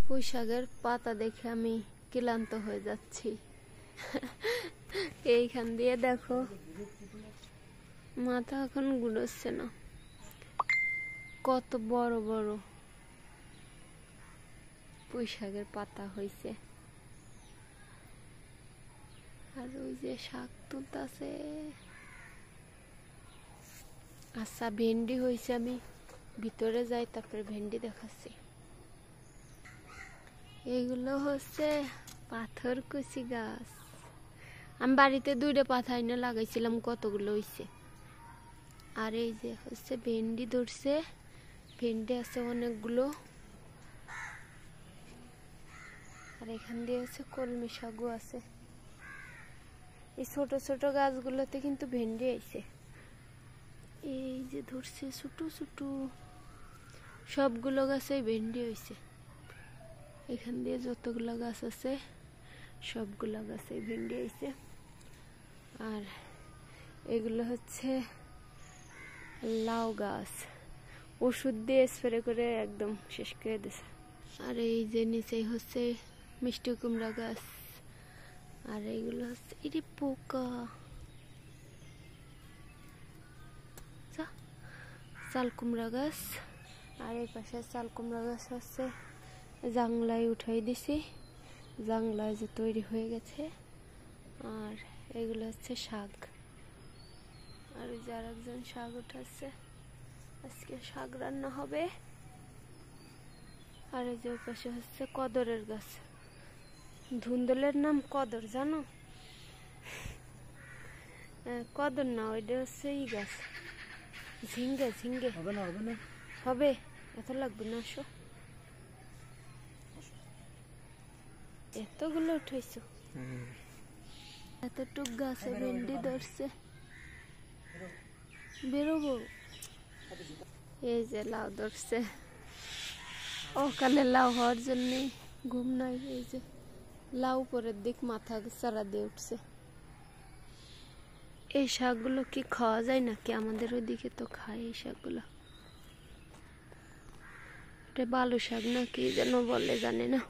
পুঁই শাকের পাতা দেখে আমি ক্লান্ত হয়ে যাচ্ছি। এইখান দিয়ে দেখো মাথা এখন গুলোচ্ছে না, কত বড় বড় পুঁই শাকের পাতা হয়েছে। আর ওই যে শাক তুলতেছে। আচ্ছা, ভেন্ডি হয়েছে, আমি ভিতরে যাই তারপরে ভেন্ডি দেখাচ্ছি। এইগুলো হচ্ছে পাথরকুচি গাছ। আমি বাড়িতে 2টা পাতা এনে লাগাইছিলাম, কতগুলো হয়েছে। আর এই যে হচ্ছে ভেন্ডি ধরছে, ভেন্ডি আছে অনেকগুলো। আর এখান দিয়ে হচ্ছে কলমি শাকও আছে। এই ছোট ছোট গাছগুলোতে কিন্তু ভেন্ডি আইছে। এই যে ধরছে ছোট ছোট সবগুলো গাছে ভেন্ডি হয়েছে। এখান দিয়ে যতগুলো গাছ আছে সবগুলো গাছে ভেন্ডি হয়েছে। আর এগুলো হচ্ছে লাউ গাছ, ওষুধ দিয়ে স্প্রে করে একদম শেষ করে দিছে। আর এই যে নিচে হচ্ছে মিষ্টি কুমড়া গাছ। আর এইগুলো হচ্ছে এটি পোকা, চাল কুমড়া গাছ। আর এই পাশে চাল কুমড়া গাছ হচ্ছে জাংলায় উঠাই দিছি, জাংলায় যে তৈরি হয়ে গেছে। আর এগুলো হচ্ছে শাক। আর ওই যে আরেকজন শাক উঠাচ্ছে, আজকে শাক রান্না হবে। আর এই যে পাশে হচ্ছে কদরের গাছ। ধুন্দলের নাম কদর, জানো? কদর না, ওইটা হচ্ছে ই গাছ, ঝিঙ্গে। ঝিঙ্গে হবে না? হবে না, হবে, এত লাগবে না। আসো, এতগুলো উঠাইছো? এতটুক গাছে ভেন্ডি ধরছে, বেরোবো। এই যে লাউ ধরছে, কালে লাউ হওয়ার জন্য ঘুম নাই। এই যে লাউ পরের দিক মাথা চারা দিয়ে উঠছে। এই শাকগুলো কি খাওয়া যায় নাকি? আমাদের ওইদিকে তো খায় এই শাকগুলো। এটা বালু শাক না কি যেন বলে, জানি না।